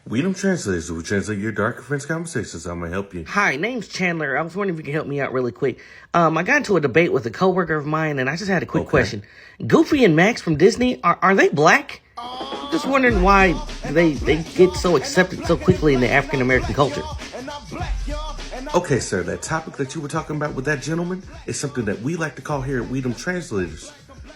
We Dem Translators. We translate your dark and French conversations. How may I help you? Hi, name's Chandler. I was wondering if you could help me out really quick. I got into a debate with a coworker of mine, and I just had a quick question. Goofy and Max from Disney, are they black? I'm just wondering why they get so accepted so quickly in the African American culture. Okay, sir, that topic that you were talking about with that gentleman is something that we like to call here at We Dem Translators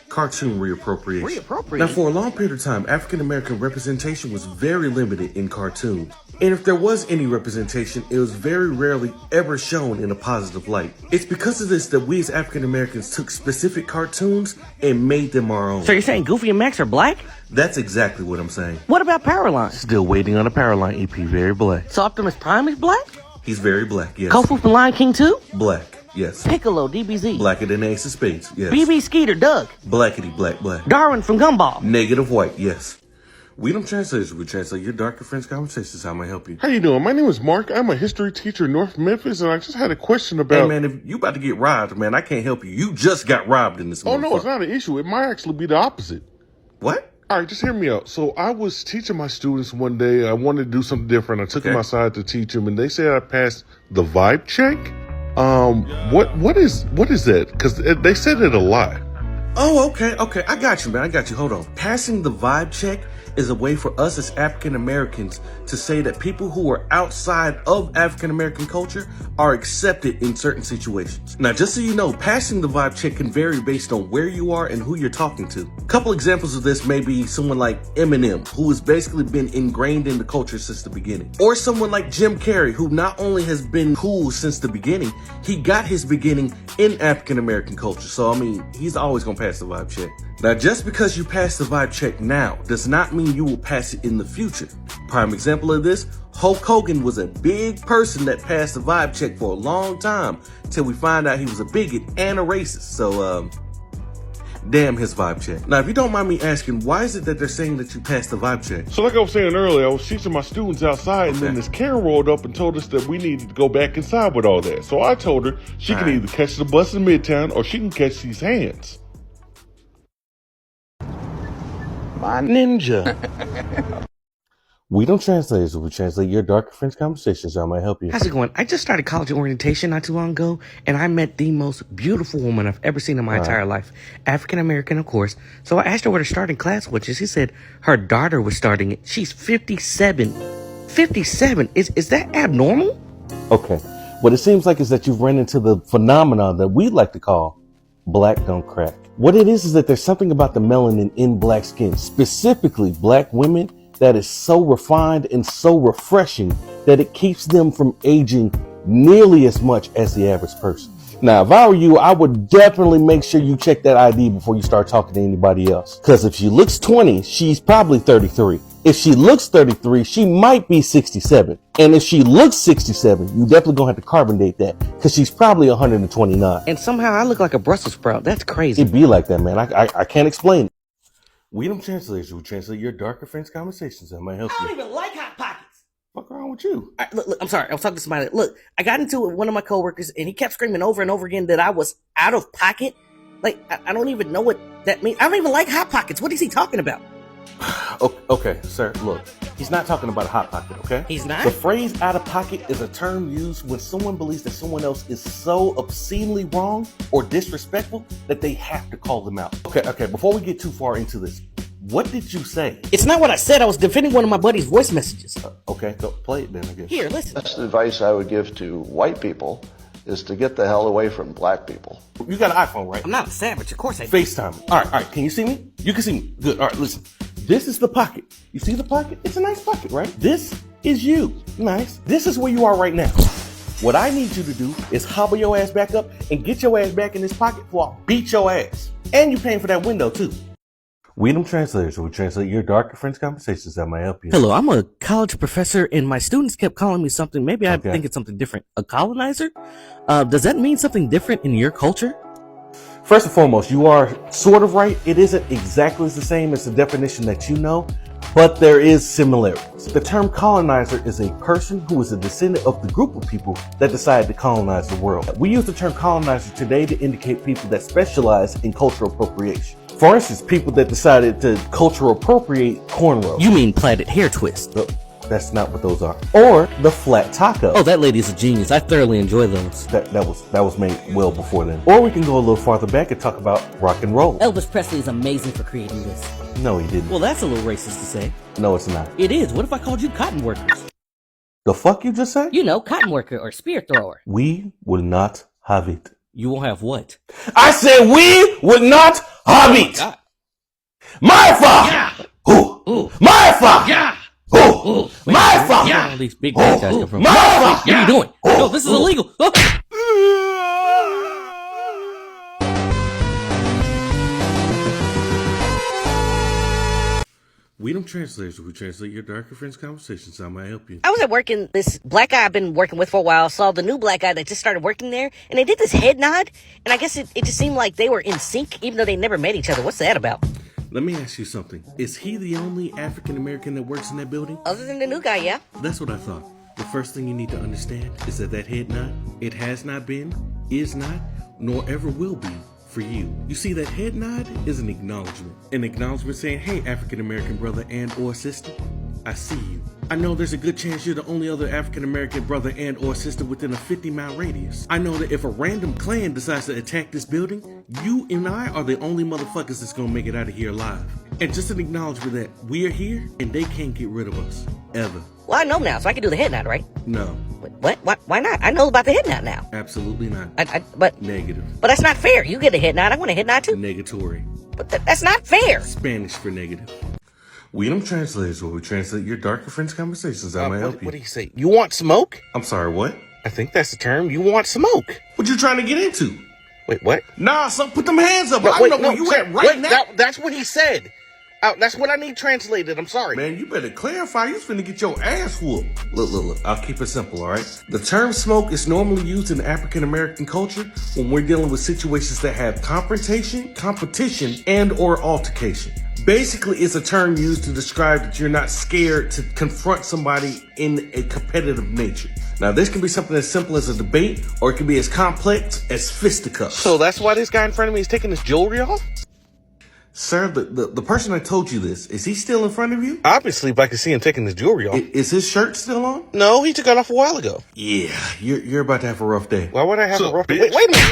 cartoon reappropriation. Now, for a long period of time, African American representation was very limited in cartoons. And if there was any representation, it was very rarely ever shown in a positive light. It's because of this that we as African Americans took specific cartoons and made them our own. So you're saying Goofy and Max are black? That's exactly what I'm saying. What about Powerline? Still waiting on a Powerline EP, very black. So Optimus Prime is black? He's very black, yes. Kofu from Lion King too? Black, yes. Piccolo, DBZ. Blacker than Ace of Spades, yes. BB Skeeter, Doug. Blackity black. Darwin from Gumball. Negative white, yes. We Dem Translators. We translate your dark and French conversations. How may I help you? How you doing? My name is Mark. I'm a history teacher in North Memphis, and I just had a question about... Hey, man, if you about to get robbed, man, I can't help you. You just got robbed in this Oh, no, it's not an issue. It might actually be the opposite. What? All right, just hear me out. So I was teaching my students one day. I wanted to do something different. I took them outside to teach them, and they said I passed the vibe check. What is that? Because they said it a lot. Oh, okay. I got you, man. I got you. Hold on. Passing the vibe check is a way for us as African Americans to say that people who are outside of African American culture are accepted in certain situations. Now, just so you know, passing the vibe check can vary based on where you are and who you're talking to. A couple examples of this may be someone like Eminem, who has basically been ingrained in the culture since the beginning. Or someone like Jim Carrey, who not only has been cool since the beginning, he got his beginning in African American culture. So, I mean, he's always gonna pass the vibe check. Now, just because you pass the vibe check now does not mean you will pass it in the future. Prime example of this, Hulk Hogan was a big person that passed the vibe check for a long time till we find out he was a bigot and a racist. So, damn his vibe check. Now, if you don't mind me asking, why is it that they're saying that you passed the vibe check? So like I was saying earlier, I was teaching my students outside, and then this Karen rolled up and told us that we needed to go back inside with all that. So I told her she can either catch the bus in Midtown or she can catch these hands. My ninja. We Dem Translators. We translate your dark and French conversations. How may I help you? How's it going? I just started college orientation not too long ago, and I met the most beautiful woman I've ever seen in my entire life. African American, of course. So I asked her what her starting class was. She said her daughter was starting it. She's 57. 57? Is that abnormal? Okay. What it seems like is that you've run into the phenomenon that we like to call black don't crack. What it is that there's something about the melanin in black skin, specifically black women, that is so refined and so refreshing that it keeps them from aging nearly as much as the average person. Now, if I were you, I would definitely make sure you check that ID before you start talking to anybody else. Because if she looks 20, she's probably 33. If she looks 33, she might be 67. And if she looks 67, you definitely gonna have to carbon date that because she's probably 129. And somehow I look like a Brussels sprout. That's crazy. It'd be like that, man. I can't explain it. We Dem Translators. We translate your dark and French conversations. That might help you. I don't even like Hot Pockets. What's wrong with you? Look, I'm sorry. I was talking to somebody. Look, I got into it with one of my coworkers, and he kept screaming over and over again that I was out of pocket. Like, I don't even know what that means. I don't even like Hot Pockets. What is he talking about? Okay, sir, look. He's not talking about a hot pocket, okay? He's not? The phrase out of pocket is a term used when someone believes that someone else is so obscenely wrong or disrespectful that they have to call them out. Okay, before we get too far into this, what did you say? It's not what I said. I was defending one of my buddy's voice messages. Okay, go play it then, I guess. Here, listen. Best advice I would give to white people is to get the hell away from black people. You got an iPhone, right? I'm not a savage. Of course I do. FaceTime. All right. Can you see me? You can see me. Good. All right, listen. This is the pocket. You see the pocket? It's a nice pocket, right? This is you. Nice. This is where you are right now. What I need you to do is hobble your ass back up and get your ass back in this pocket before I beat your ass. And you're paying for that window, too. We Dem Translators. We translate your dark and French conversations. That might help you. Hello, I'm a college professor, and my students kept calling me something. Maybe I think it's something different. A colonizer? Does that mean something different in your culture? First and foremost, you are sort of right. It isn't exactly the same as the definition that you know, but there is similarities. The term colonizer is a person who is a descendant of the group of people that decided to colonize the world. We use the term colonizer today to indicate people that specialize in cultural appropriation. For instance, people that decided to cultural appropriate cornrows. You mean plaited hair twist? That's not what those are. Or the flat taco. Oh, that lady's a genius. I thoroughly enjoy those. That was made well before then. Or we can go a little farther back and talk about rock and roll. Elvis Presley is amazing for creating this. No, he didn't. Well, that's a little racist to say. No, it's not. It is. What if I called you cotton workers? The fuck you just said? You know, cotton worker or spear thrower. We will not have it. You won't have what? I said we will not have it. God. My fault. Yeah. Ooh. Ooh. My fault. Yeah. Ooh. My fault. Yeah. All these big bad guys come from. My fault. What are you doing? No, this is illegal. Oh. We Dem Translators, we translate your darker friends' conversations. How may I help you? I was at work and this black guy I've been working with for a while saw the new black guy that just started working there, and they did this head nod, and I guess it just seemed like they were in sync, even though they never met each other. What's that about? Let me ask you something. Is he the only African American that works in that building? Other than the new guy, yeah. That's what I thought. The first thing you need to understand is that head nod, it has not been, is not, nor ever will be for you. You see, that head nod is an acknowledgement. An acknowledgement saying, hey, African American brother and or sister, I see you. I know there's a good chance you're the only other African American brother and or sister within a 50-mile radius. I know that if a random clan decides to attack this building, you and I are the only motherfuckers that's gonna make it out of here alive. And just an acknowledgement that we are here and they can't get rid of us. Ever. Well, I know now, so I can do the head nod, right? No. What? Why not? I know about the head nod now. Absolutely not. But Negative. that's not fair. You get a head nod. I want a head nod too. Negatory. But that's not fair. Spanish for negative. We Dem Translators, where we translate your darker friends' conversations. How may I help you? What do you say? You want smoke? I'm sorry, what? I think that's the term. You want smoke. What you trying to get into? Wait, what? Nah, son, put them hands up. No, I wait, know no, where you sir, at right wait, now. That's what he said. That's what I need translated. I'm sorry. Man, you better clarify. You finna get your ass whooped. Look. I'll keep it simple, all right? The term smoke is normally used in African American culture when we're dealing with situations that have confrontation, competition, and or altercation. Basically, it's a term used to describe that you're not scared to confront somebody in a competitive nature. Now, this can be something as simple as a debate, or it can be as complex as fisticuffs. So that's why this guy in front of me is taking his jewelry off? Sir, the person that told you this, is he still in front of you? Obviously, if I could see him taking his jewelry off. Is his shirt still on? No, he took it off a while ago. Yeah, you're about to have a rough day. Why would I have a rough day? bitch? Wait a minute.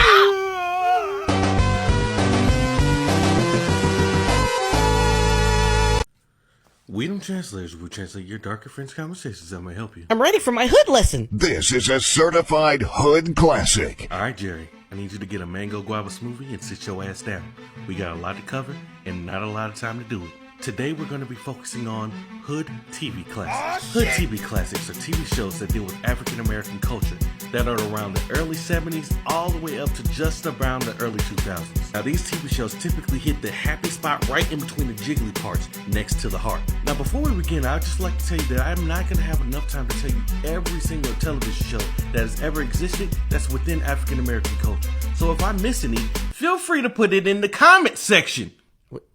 We Dem Translators, we translate your darker friends' conversations. That may help you. I'm ready for my hood lesson. This is a certified hood classic. All right, Jerry. I need you to get a mango guava smoothie and sit your ass down. We got a lot to cover and not a lot of time to do it. Today we're going to be focusing on Hood TV Classics. Hood TV Classics are TV shows that deal with African American culture that are around the early 70s all the way up to just around the early 2000s. Now these TV shows typically hit the happy spot right in between the jiggly parts next to the heart. Now before we begin, I'd just like to tell you that I'm not going to have enough time to tell you every single television show that has ever existed that's within African American culture. So if I miss any, feel free to put it in the comment section.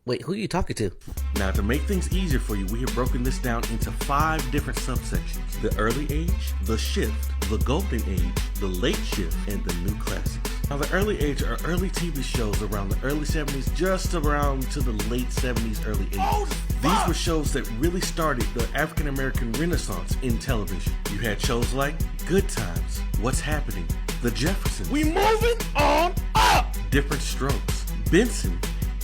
Wait, who are you talking to? Now, to make things easier for you, we have broken this down into 5 different subsections. The early age, the shift, the golden age, the late shift, and the new classics. Now, the early age are early TV shows around the early 70s, just around to the late 70s, early 80s. These were shows that really started the African American Renaissance in television. You had shows like Good Times, What's Happening, The Jeffersons, We moving on up. Different Strokes, Benson,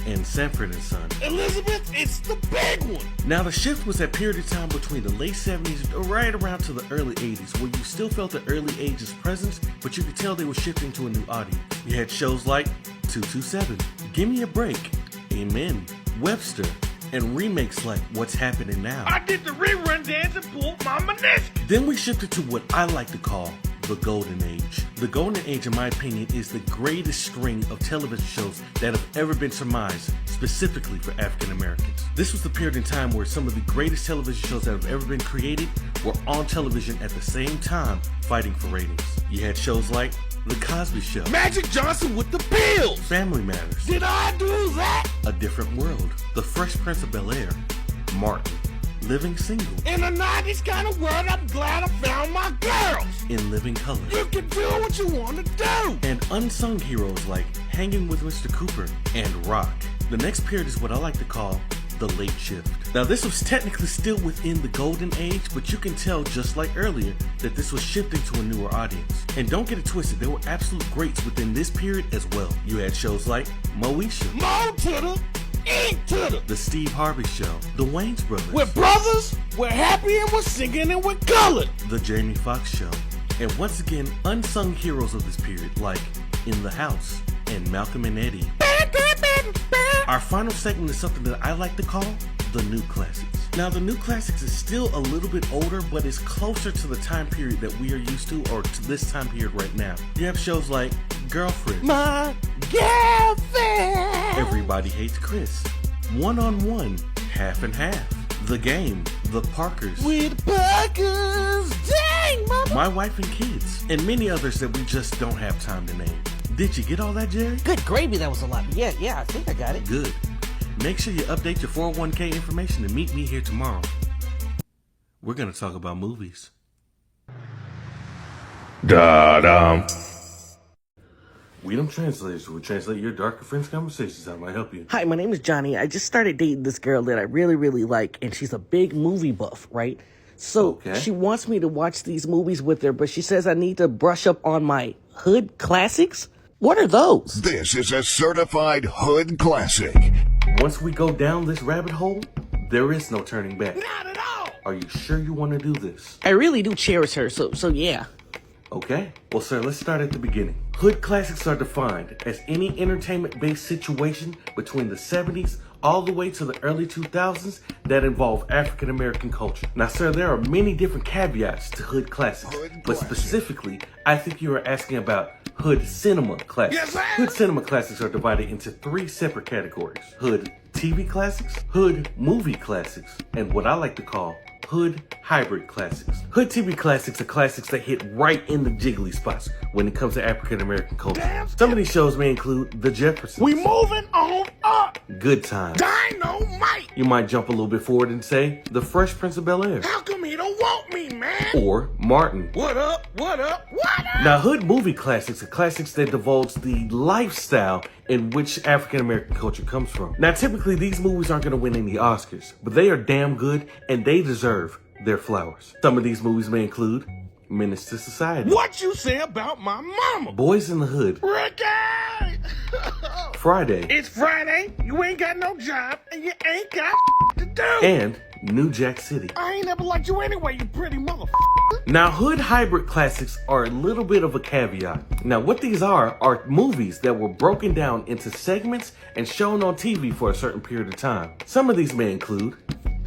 and Sanford and Son. Elizabeth, it's the big one. Now, the shift was that period of time between the late 70s right around to the early 80s where you still felt the early ages presence, but you could tell they were shifting to a new audience. You had shows like 227, Gimme a Break, Amen, Webster, and remakes like What's Happening Now. I did the rerun dance and pulled my meniscus. Then we shifted to what I like to call the Golden Age. The Golden Age, in my opinion, is the greatest string of television shows that have ever been surmised, specifically for African Americans. This was the period in time where some of the greatest television shows that have ever been created were on television at the same time, fighting for ratings. You had shows like The Cosby Show, Magic Johnson with the pills. Family Matters, Did I do that? A Different World, The Fresh Prince of Bel-Air, Martin, Living Single, In a 90s kind of world, I'm glad I found my girls. In Living Color, You can do what you want to do. and unsung heroes like Hanging with Mr. Cooper and Rock. The next period is what I like to call The Late Shift. Now this was technically still within the golden age, but you can tell just like earlier that this was shifting to a newer audience. And don't get it twisted, there were absolute greats within this period as well. You had shows like Moesha, Mo to the ink to the. The Steve Harvey Show, The Wayans Brothers, We're brothers, we're happy and we're singing and we're colored. The Jamie Foxx Show, and once again, unsung heroes of this period like In the House and Malcolm and Eddie. Our final segment is something that I like to call the New Classics. Now, the New Classics is still a little bit older, but it's closer to the time period that we are used to, or to this time period right now. You have shows like Girlfriend, My girlfriend. Everybody Hates Chris, One-on-One, Half and Half, The Game, The Parkers, With Parkers, dang, mama. My Wife and Kids, and many others that we just don't have time to name. Did you get all that, Jerry? Good gravy, that was a lot. Yeah, I think I got it. Good. Make sure you update your 401k information and meet me here tomorrow. We're going to talk about movies. Da-dum. We Dem Translators will translate your darker friends' conversations. How may I help you? Hi, my name is Johnny. I just started dating this girl that I really, really like, and she's a big movie buff, right? So Okay. she wants me to watch these movies with her, but she says I need to brush up on my hood classics. What are those? This is a certified hood classic. Once we go down this rabbit hole, there is no turning back. Not at all. Are you sure you want to do this? I really do cherish her, so yeah. Okay. Well, sir, let's start at the beginning. Hood classics are defined as any entertainment-based situation between the 70s all the way to the early 2000s that involve African American culture. Now, sir, there are many different caveats to hood classics, but specifically, I think you are asking about hood cinema classics. Yes, sir. Hood cinema classics are divided into 3 separate categories: hood TV classics, hood movie classics, and what I like to call hood hybrid classics. Hood TV classics are classics that hit right in the jiggly spots when it comes to African American culture. Damn. Some of these shows may include The Jeffersons, We moving on up. Good Times. Dynamite. You might jump a little bit forward and say The Fresh Prince of Bel-Air, How come he don't want me, man? or Martin. What up? What up? What up? Now, hood movie classics are classics that divulge the lifestyle in which African American culture comes from. Now, typically, these movies aren't going to win any Oscars, but they are damn good and they deserve their flowers. Some of these movies may include Menace to Society, What you say about my mama? Boys in the Hood, Ricky! Friday, It's Friday, you ain't got no job, and you ain't got to do. and New Jack City. I ain't never liked you anyway, you pretty motherfucker. Now, hood hybrid classics are a little bit of a caveat. Now, what these are movies that were broken down into segments and shown on TV for a certain period of time. Some of these may include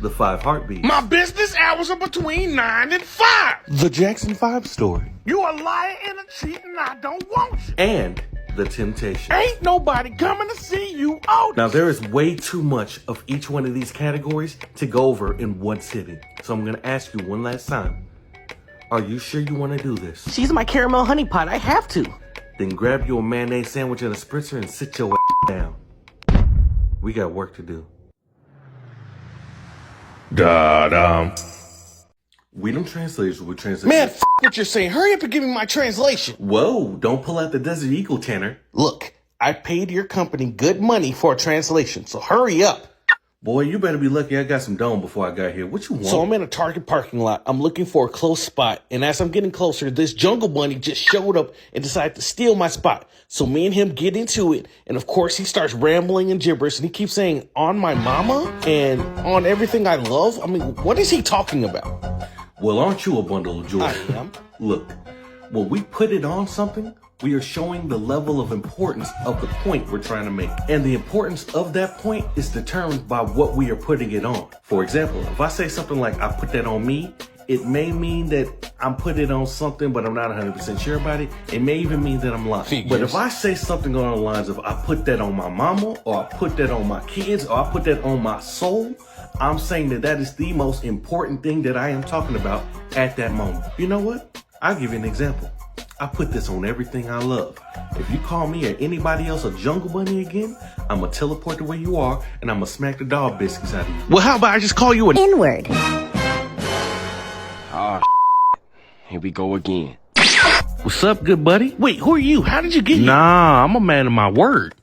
The 5 Heartbeats, My business hours are between 9 and 5. The Jackson 5 Story, You a liar and a cheat, and I don't want you. and The Temptation. Ain't nobody coming to see you out. Now, there is way too much of each one of these categories to go over in one sitting. So I'm going to ask you one last time. Are you sure you want to do this? She's my caramel honey pot. I have to. Then grab you a mayonnaise sandwich and a spritzer and sit your down. We got work to do. Da-dum. We Dem Translators will translate. Man, what you're saying. Hurry up and give me my translation. Whoa, don't pull out the Desert Eagle, Tanner. Look, I paid your company good money for a translation, so hurry up. Boy, you better be lucky I got some dome before I got here. What you want? So I'm in a Target parking lot. I'm looking for a close spot. And as I'm getting closer, this jungle bunny just showed up and decided to steal my spot. So me and him get into it. And of course, he starts rambling and gibberish. And he keeps saying, on my mama and on everything I love. I mean, what is he talking about? Well, aren't you a bundle of joy? I am. Look, when we put it on something, we are showing the level of importance of the point we're trying to make. And the importance of that point is determined by what we are putting it on. For example, if I say something like, I put that on me, it may mean that I'm putting it on something, but I'm not 100% sure about it. It may even mean that I'm lying. Figures. But if I say something along the lines of, I put that on my mama, or I put that on my kids, or I put that on my soul, I'm saying that that is the most important thing that I am talking about at that moment. You know what? I'll give you an example. I put this on everything I love. If you call me or anybody else a jungle bunny again, I'm gonna teleport to where you are and I'm gonna smack the dog biscuits out of you. Well, how about I just call you an N-word. Here we go again. What's up, good buddy? Wait, who are you? How did you get here? Nah, I'm a man of my word.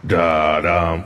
Da dum.